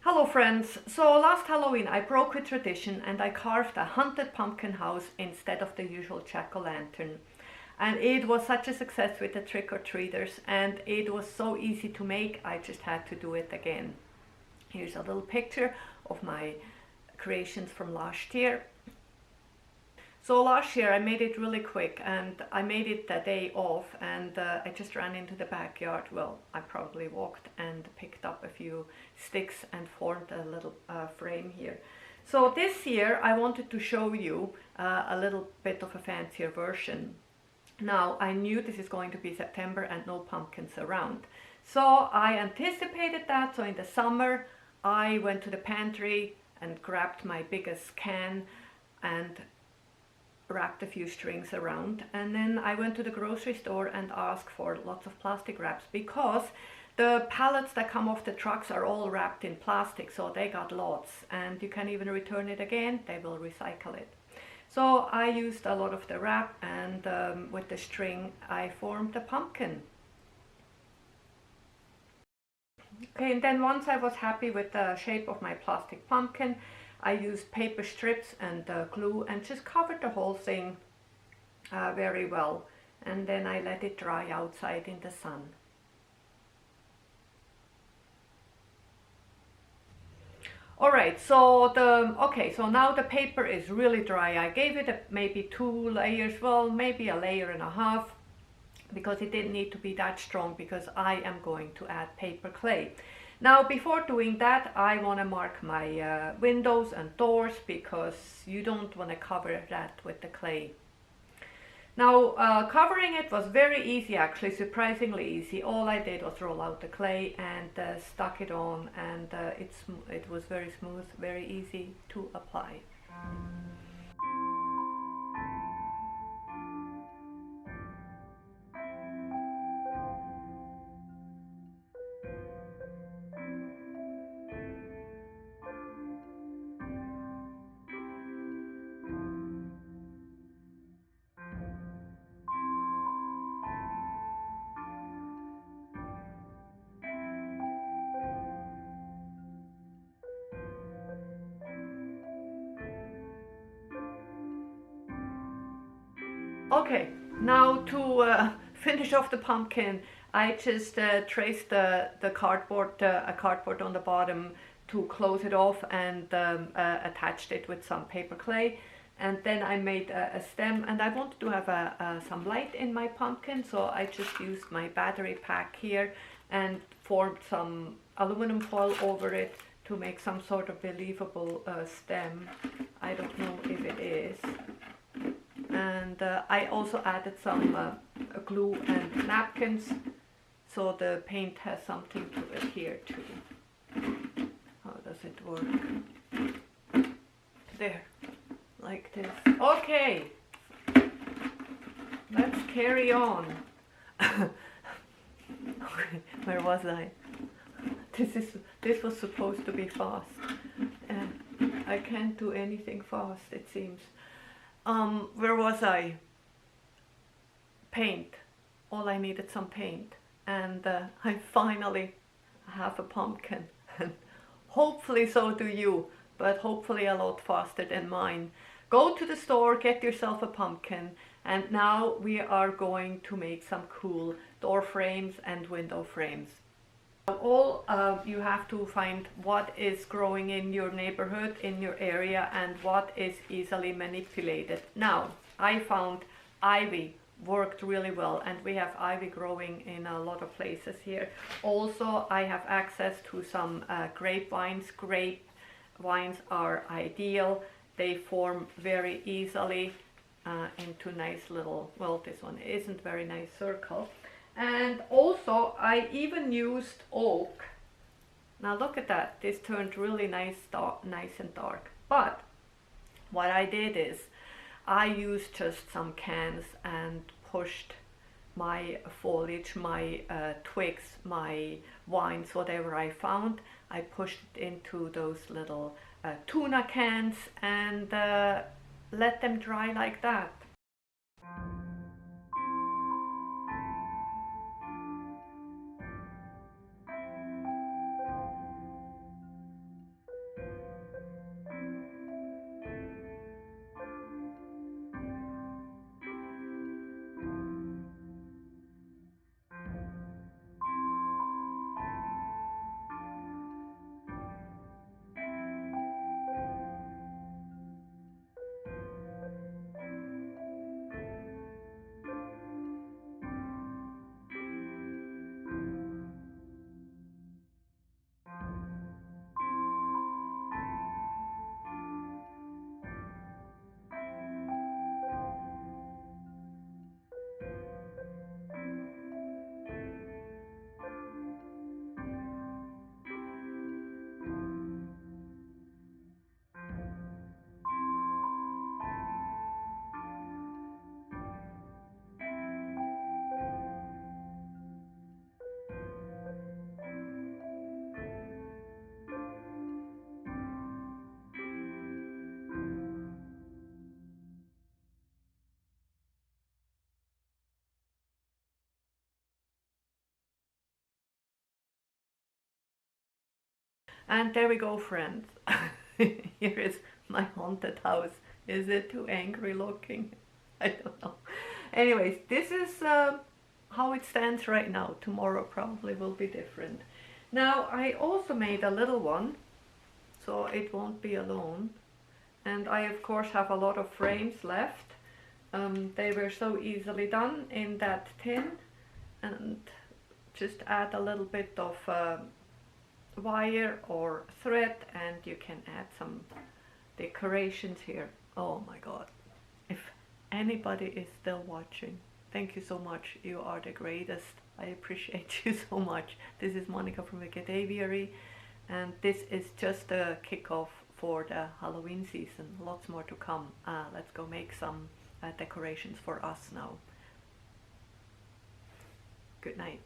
Hello friends, so last Halloween I broke with tradition and I carved a haunted pumpkin house instead of the usual jack-o'-lantern. And it was such a success with the trick-or-treaters and it was so easy to make, I just had to do it again. Here's a little picture of my creations from last year. So last year I made it really quick and I made it the day off and I just ran into the backyard. Well, I probably walked and picked up a few sticks and formed a little frame here. So this year I wanted to show you a little bit of a fancier version. Now I knew this is going to be September and no pumpkins around. So I anticipated that, so in the summer I went to the pantry and grabbed my biggest can and wrapped a few strings around, and then I went to the grocery store and asked for lots of plastic wraps because the pallets that come off the trucks are all wrapped in plastic, so they got lots and you can even return it again, they will recycle it. So I used a lot of the wrap and with the string I formed a pumpkin. Okay, and then once I was happy with the shape of my plastic pumpkin, I used paper strips and glue and just covered the whole thing very well, and then I let it dry outside in the sun. Alright, so so now the paper is really dry. I gave it maybe 2 layers, well maybe a layer and a half, because it didn't need to be that strong because I am going to add paper clay. Now before doing that I want to mark my windows and doors because you don't want to cover that with the clay. Now covering it was very easy, actually surprisingly easy. All I did was roll out the clay and stuck it on, and it was very smooth, very easy to apply. Okay, now to finish off the pumpkin, I just traced the cardboard, a cardboard on the bottom to close it off, and attached it with some paper clay. And then I made a stem, and I wanted to have some light in my pumpkin, so I just used my battery pack here and formed some aluminum foil over it to make some sort of believable stem. I don't know if it is. And I also added some glue and napkins, so the paint has something to adhere to. How does it work? There, like this. Okay, let's carry on. Where was I? This was supposed to be fast, and I can't do anything fast, it seems. Where was I? Paint. All I needed some paint, and I finally have a pumpkin. Hopefully so do you, but hopefully a lot faster than mine. Go to the store, get yourself a pumpkin, and now we are going to make some cool door frames and window frames. All you have to find what is growing in your neighborhood, in your area, and what is easily manipulated. Now, I found ivy worked really well, and we have ivy growing in a lot of places here. Also, I have access to some grapevines. Grapevines are ideal. They form very easily into nice little, well, this one isn't very nice circle. And also I even used oak. Now look at that, this turned really nice and dark. But what I did is I used just some cans and pushed my foliage, my twigs, my vines, whatever I found, I pushed it into those little tuna cans and let them dry like that. And there we go, friends. Here is my haunted house. Is it too angry looking? I don't know. Anyways, this is how it stands right now. Tomorrow probably will be different. Now I also made a little one, so it won't be alone. And I of course have a lot of frames left. They were so easily done in that tin, and just add a little bit of wire or thread and you can add some decorations here. Oh my god, if anybody is still watching, thank you so much. You are the greatest. I appreciate you so much. This is Monica from Wicked Aviary, and this is just a kickoff for the Halloween season. Lots more to come. Let's go make some decorations for us now. Good night.